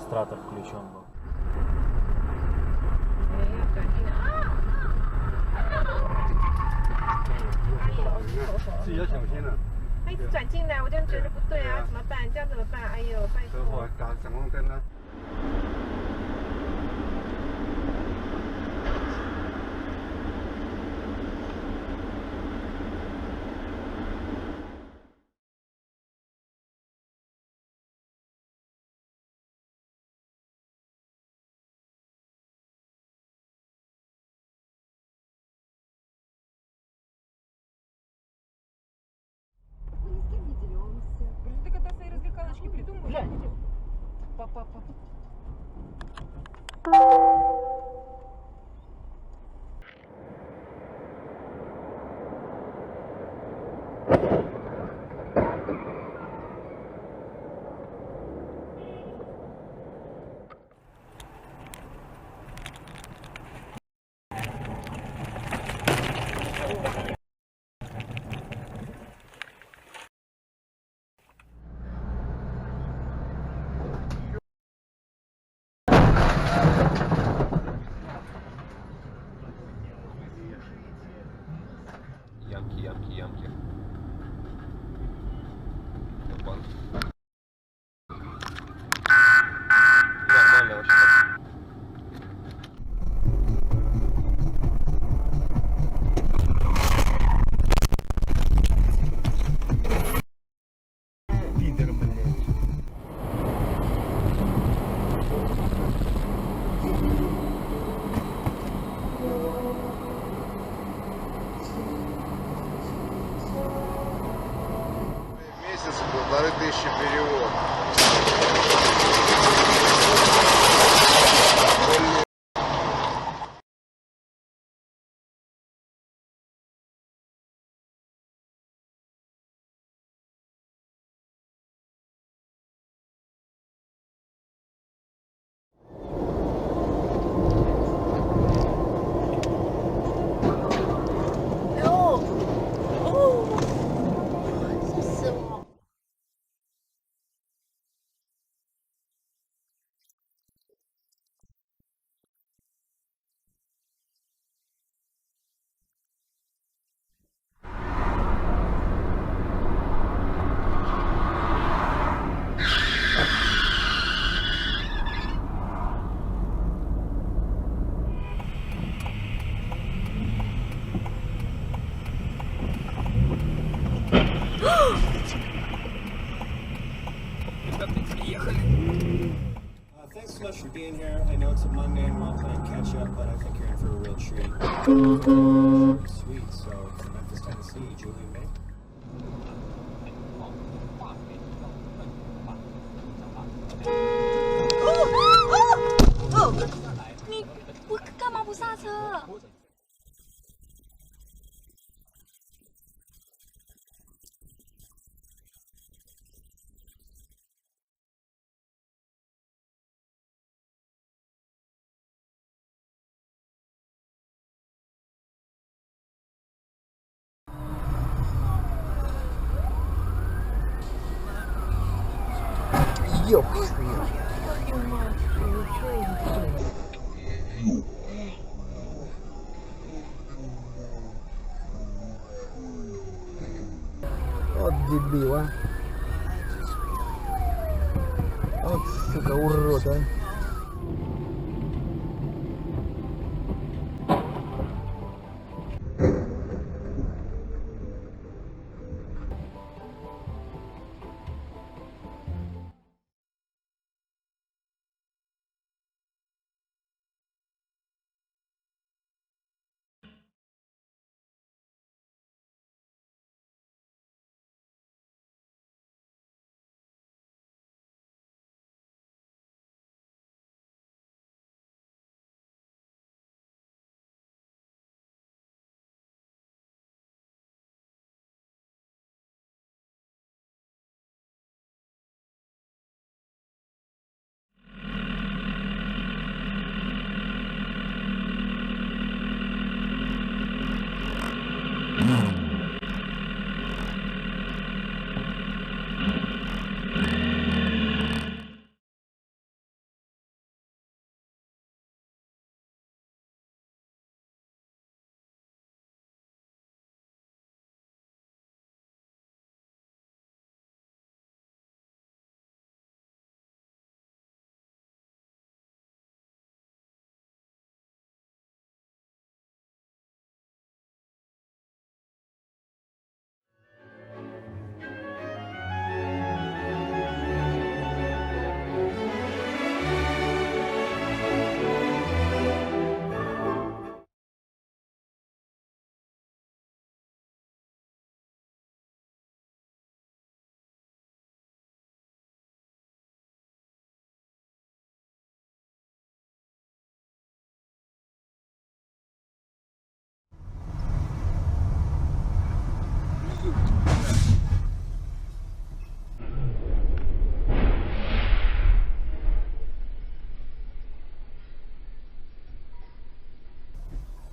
демонстратор включен был.自己要小心了。他一直转进来，我就觉得不对啊，怎么办？这样怎么办？哎呦，拜车祸托。打闪光灯啊。Ты когда свои развлекалочки придумываешь, будем? Папа. Ямки. Опа. Нормально вообще. Пидор, блядь. Месяц 1500 перевод. Thanks so much for being here. I know it's a Monday and we're all playing catch up, but I think you're in for a real treat. Sweet. So, from Memphis, Tennessee, Julian May. 你不干嘛不刹车？哟。Oh, debil ah. Oh, suka urut kan.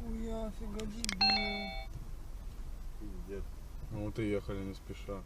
Нихуя себе дебил. Ну вот и ехали не спеша.